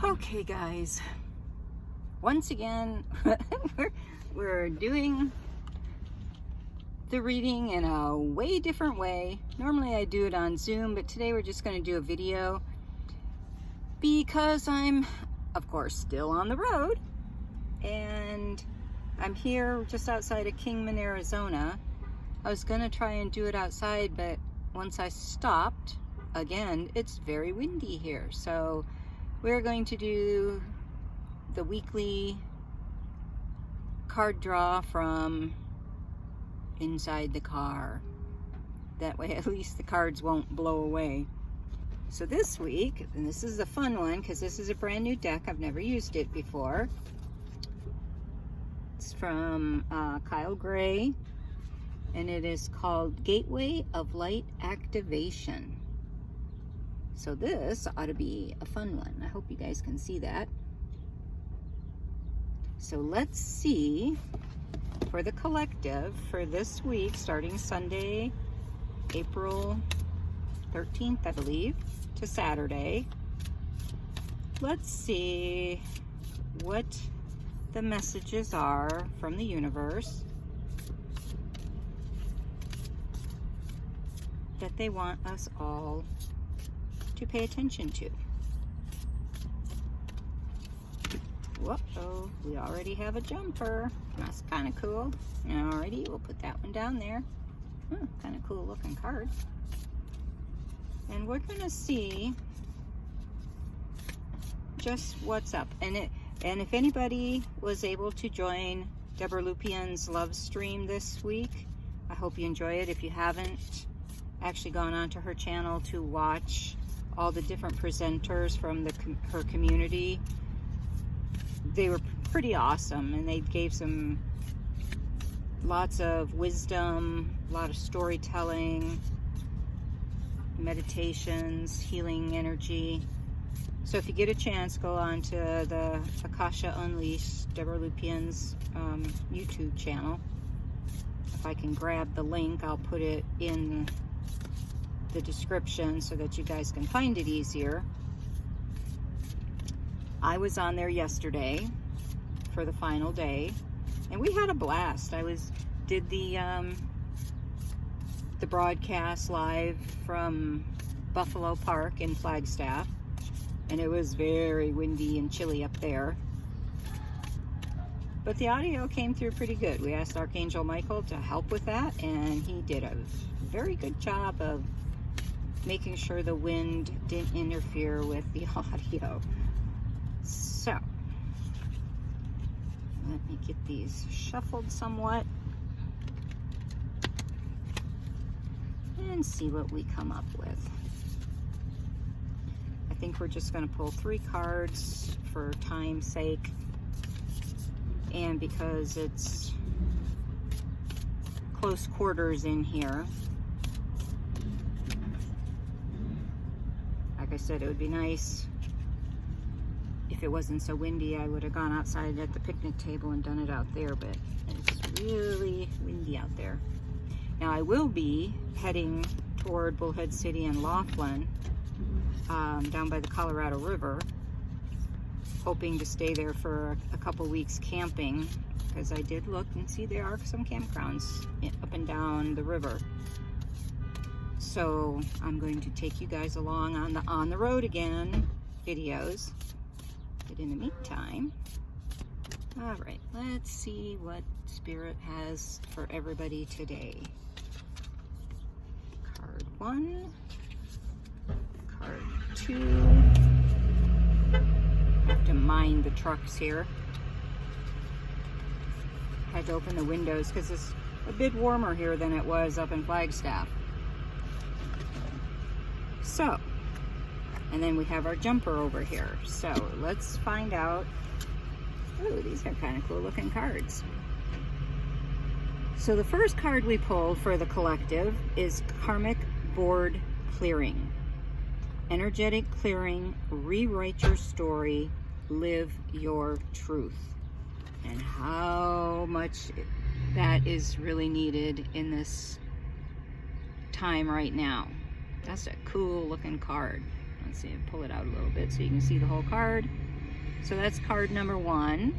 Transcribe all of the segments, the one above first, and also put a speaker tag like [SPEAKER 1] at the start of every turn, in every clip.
[SPEAKER 1] Okay guys, once again we're doing the reading in a way different way. Normally I do it on Zoom, but today we're just going to do a video because I'm of course still on the road and I'm here just outside of Kingman, Arizona. I was going to try and do it outside, but once I stopped, again, it's very windy here. So we're going to do the weekly card draw from inside the car. That way at least the cards won't blow away. So this week, and this is a fun one because this is a brand new deck. I've never used it before. It's from Kyle Gray, and it is called Gateway of Light Activation. So this ought to be a fun one. I hope you guys can see that. So let's see for the collective for this week, starting Sunday, April 13th, I believe, to Saturday. Let's see what the messages are from the universe that they want us all to pay attention to. Whoa, we already have a jumper. That's kind of cool. Alrighty, we'll put that one down there. Kind of cool looking card. And we're gonna see just what's up. And if anybody was able to join Deborah Lupien's love stream this week, I hope you enjoy it. If you haven't actually gone onto her channel to watch all the different presenters from her community, they were pretty awesome, and they gave some lots of wisdom, a lot of storytelling, meditations, healing energy. So if you get a chance, go on to the Akasha Unleashed, Deborah Lupien's YouTube channel. If I can grab the link, I'll put it in the description so that you guys can find it easier. I was on there yesterday for the final day, and we had a blast. Did the broadcast live from Buffalo Park in Flagstaff, and it was very windy and chilly up there. But the audio came through pretty good. We asked Archangel Michael to help with that, and he did a very good job of making sure the wind didn't interfere with the audio. So, let me get these shuffled somewhat and see what we come up with. I think we're just going to pull 3 cards for time's sake, and because it's close quarters in here. Like I said, it would be nice if it wasn't so windy. I would have gone outside at the picnic table and done it out there, but it's really windy out there. Now I will be heading toward Bullhead City and Laughlin, down by the Colorado River, hoping to stay there for a couple weeks camping, because I did look and see there are some campgrounds up and down the river. So I'm going to take you guys along on the road again videos. But in the meantime, all right, let's see what Spirit has for everybody today. Card 1, card 2. I have to mind the trucks here. I had to open the windows because it's a bit warmer here than it was up in Flagstaff. So, and then we have our jumper over here. So let's find out. Oh, these are kind of cool looking cards. So the first card we pulled for the collective is Karmic Board Clearing. Energetic clearing, rewrite your story, live your truth. And how much that is really needed in this time right now. That's a cool looking card. Let's see, pull it out a little bit so you can see the whole card. So that's card number 1.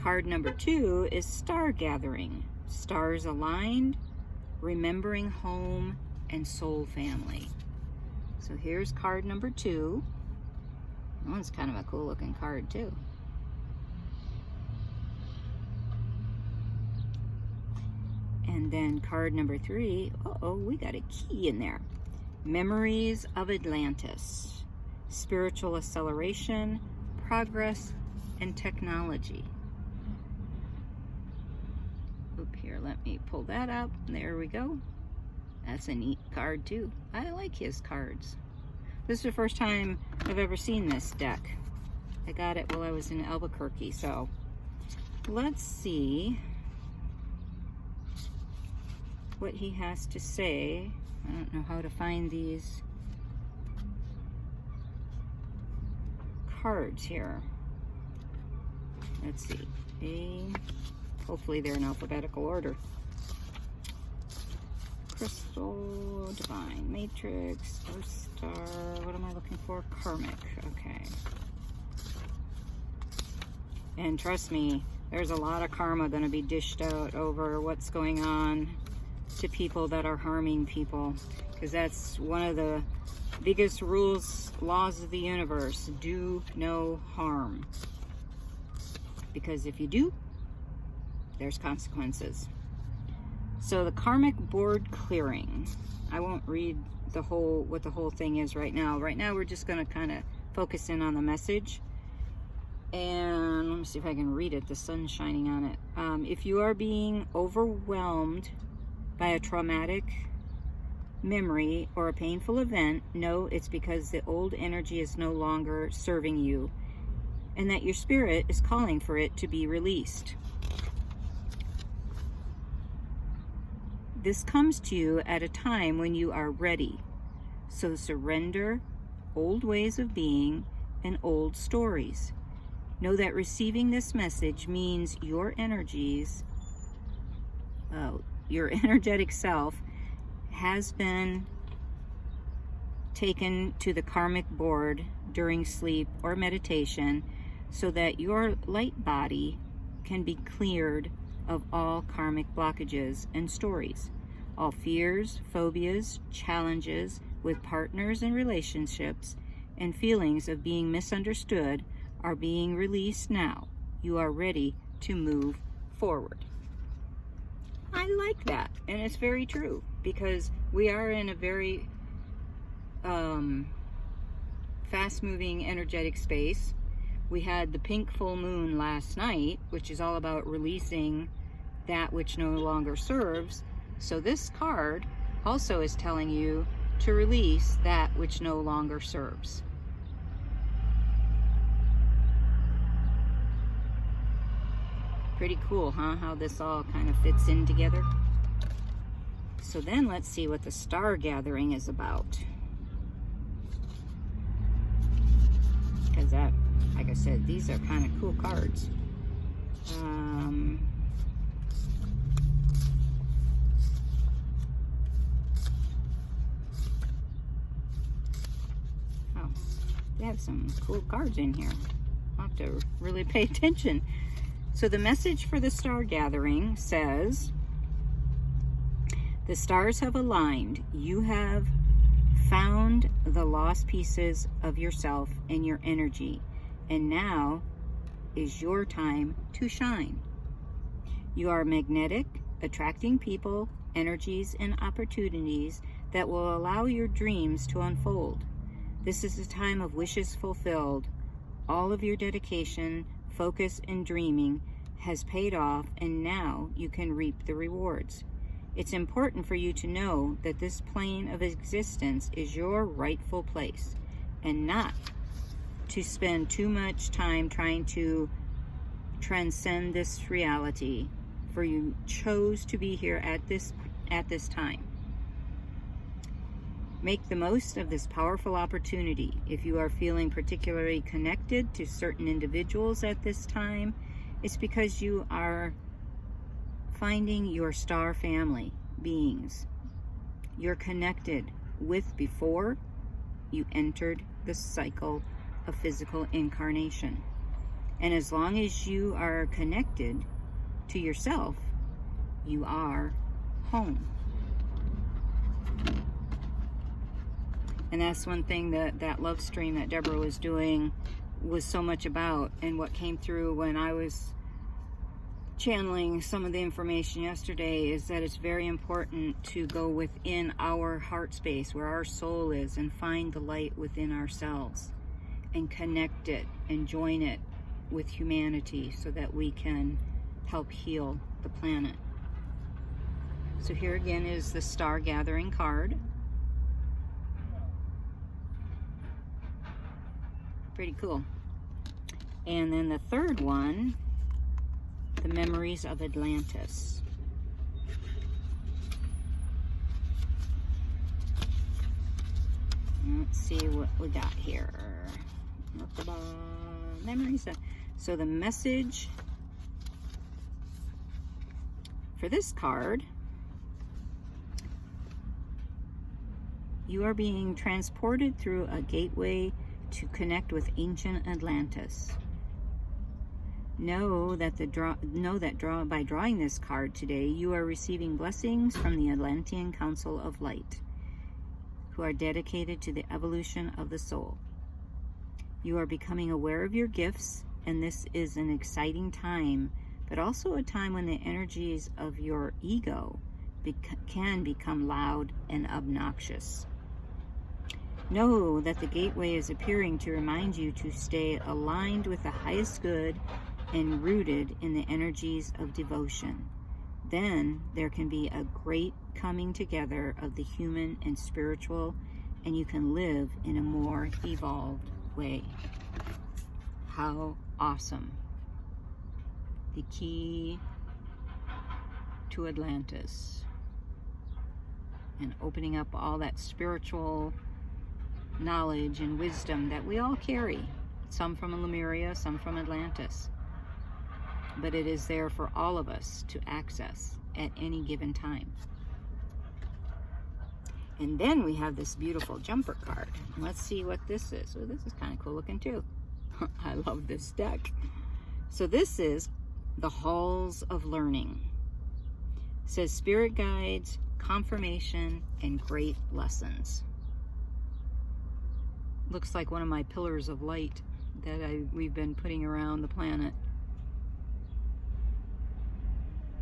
[SPEAKER 1] Card number 2 is Star Gathering. Stars aligned, remembering home and soul family. So here's card number 2. That one's kind of a cool looking card too. And then card number 3, uh-oh, we got a key in there. Memories of Atlantis. Spiritual acceleration, progress, and technology. Oop, here, let me pull that up. There we go. That's a neat card too. I like his cards. This is the first time I've ever seen this deck. I got it while I was in Albuquerque, so let's see what he has to say. I don't know how to find these cards here. Let's see. Hopefully they're in alphabetical order. Crystal, Divine Matrix, Earth Star. What am I looking for? Karmic. Okay. And trust me, there's a lot of karma going to be dished out over what's going on to people that are harming people, because that's one of the biggest laws of the universe. Do no harm, because if you do, there's consequences. So the karmic board clearing, I won't read what the whole thing is right now. Right now we're just going to kind of focus in on the message, and let me see if I can read it. The sun's shining on it. If you are being overwhelmed by a traumatic memory or a painful event, know it's because the old energy is no longer serving you, and that your spirit is calling for it to be released. This comes to you at a time when you are ready. So surrender old ways of being and old stories. Know that receiving this message means your energetic self has been taken to the karmic board during sleep or meditation, so that your light body can be cleared of all karmic blockages and stories. All fears, phobias, challenges with partners and relationships, and feelings of being misunderstood are being released now. You are ready to move forward. I like that, and it's very true, because we are in a very fast-moving energetic space. We had the pink full moon last night, which is all about releasing that which no longer serves. So this card also is telling you to release that which no longer serves. Pretty cool, huh? How this all kind of fits in together. So then let's see what the Star Gathering is about. Because that, like I said, these are kind of cool cards. Oh, they have some cool cards in here. I'll have to really pay attention. So the message for the Star Gathering says, the stars have aligned. You have found the lost pieces of yourself and your energy, and now is your time to shine. You are magnetic, attracting people, energies, and opportunities that will allow your dreams to unfold. This is a time of wishes fulfilled. All of your dedication, focus, and dreaming has paid off, and now you can reap the rewards. It's important for you to know that this plane of existence is your rightful place, and not to spend too much time trying to transcend this reality, for you chose to be here at this time. Make the most of this powerful opportunity. If you are feeling particularly connected to certain individuals at this time, it's because you are finding your star family beings you're connected with before, you entered the cycle of physical incarnation. And as long as you are connected to yourself, you are home. And that's one thing that love stream that Deborah was doing was so much about, and what came through when I was channeling some of the information yesterday is that it's very important to go within our heart space where our soul is and find the light within ourselves and connect it and join it with humanity so that we can help heal the planet. So here again is the Star Gathering card. Pretty cool. And then the third one, the Memories of Atlantis. Let's see what we got here. Memories of, so the message for this card, you are being transported through a gateway to connect with ancient Atlantis. Know that by drawing this card today, you are receiving blessings from the Atlantean Council of Light, who are dedicated to the evolution of the soul. You are becoming aware of your gifts, and this is an exciting time, but also a time when the energies of your ego can become loud and obnoxious. Know that the gateway is appearing to remind you to stay aligned with the highest good and rooted in the energies of devotion. Then there can be a great coming together of the human and spiritual, and you can live in a more evolved way. How awesome. The key to Atlantis and opening up all that spiritual knowledge and wisdom that we all carry, some from Lemuria, some from Atlantis, but it is there for all of us to access at any given time. And then we have this beautiful jumper card. Let's see what this is. Oh, this is kind of cool looking too. I love this deck. So this is the Halls of Learning. It says spirit guides, confirmation, and great lessons. Looks like one of my pillars of light that we've been putting around the planet.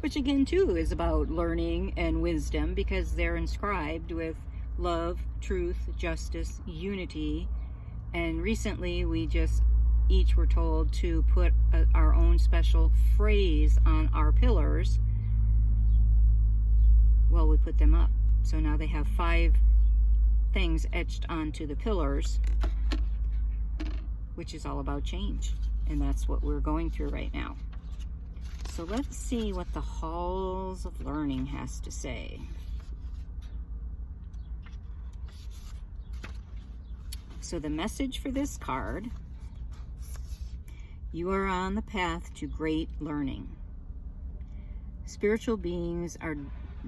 [SPEAKER 1] Which again too is about learning and wisdom, because they're inscribed with love, truth, justice, unity. And recently we just each were told to put our own special phrase on our pillars. Well, we put them up. So now they have 5 things etched onto the pillars, which is all about change, and that's what we're going through right now. So let's see what the Halls of Learning has to say. So the message for this card: you are on the path to great learning. Spiritual beings are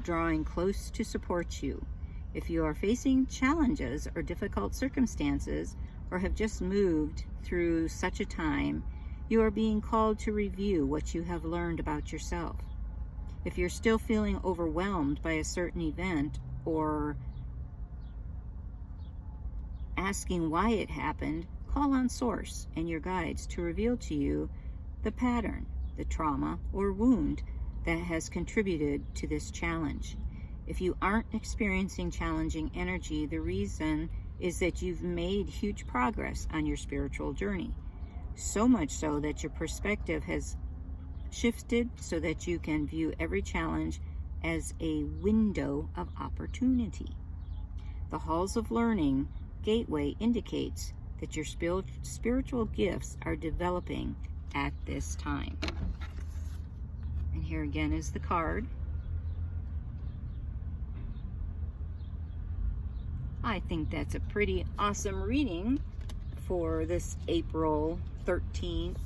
[SPEAKER 1] drawing close to support you. If you are facing challenges or difficult circumstances, or have just moved through such a time, you are being called to review what you have learned about yourself. If you're still feeling overwhelmed by a certain event or asking why it happened, call on Source and your guides to reveal to you the pattern, the trauma or wound that has contributed to this challenge. If you aren't experiencing challenging energy, the reason is that you've made huge progress on your spiritual journey. So much so that your perspective has shifted so that you can view every challenge as a window of opportunity. The Halls of Learning gateway indicates that your spiritual gifts are developing at this time. And here again is the card. I think that's a pretty awesome reading for this April 13th.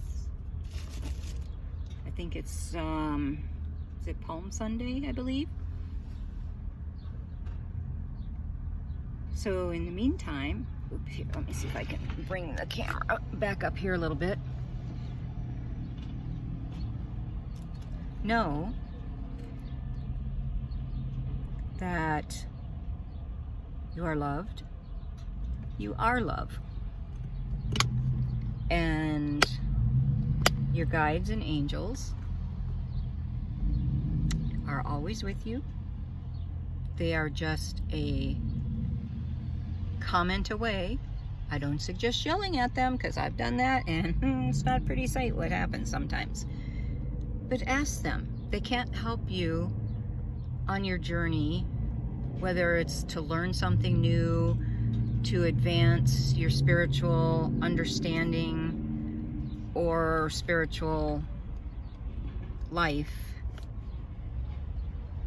[SPEAKER 1] I think it's, is it Palm Sunday, I believe? So in the meantime, oops, here, let me see if I can bring the camera back up here a little bit. Know that you are loved. You are love. And your guides and angels are always with you. They are just a comment away. I don't suggest yelling at them because I've done that and it's not a pretty sight what happens sometimes. But ask them. They can't help you on your journey, whether it's to learn something new, to advance your spiritual understanding or spiritual life,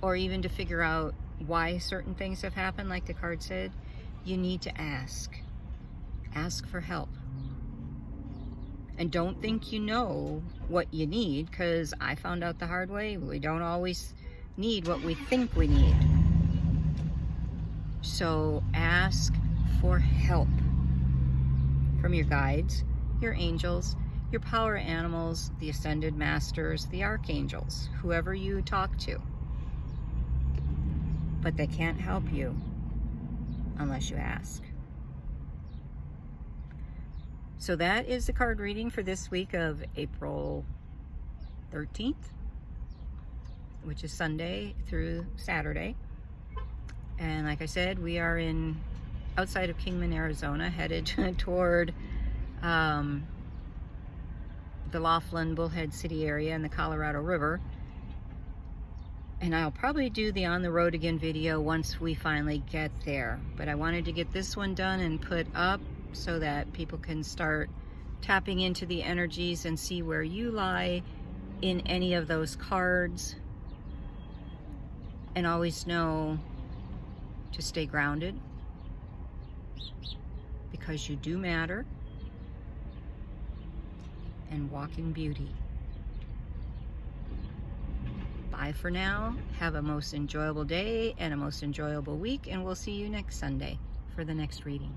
[SPEAKER 1] or even to figure out why certain things have happened, like the card said. You need to ask. Ask for help. And don't think you know what you need, because I found out the hard way. We don't always need what we think we need. So ask for help from your guides, your angels, your power animals, the ascended masters, the archangels, whoever you talk to. But they can't help you unless you ask. So that is the card reading for this week of April 13th, which is Sunday through Saturday. And like I said, we are outside of Kingman, Arizona, headed toward the Laughlin, Bullhead City area and the Colorado River. And I'll probably do the On the Road Again video once we finally get there. But I wanted to get this one done and put up so that people can start tapping into the energies and see where you lie in any of those cards. And always know to stay grounded, because you do matter, and walk in beauty. Bye for now. Have a most enjoyable day and a most enjoyable week, and we'll see you next Sunday for the next reading.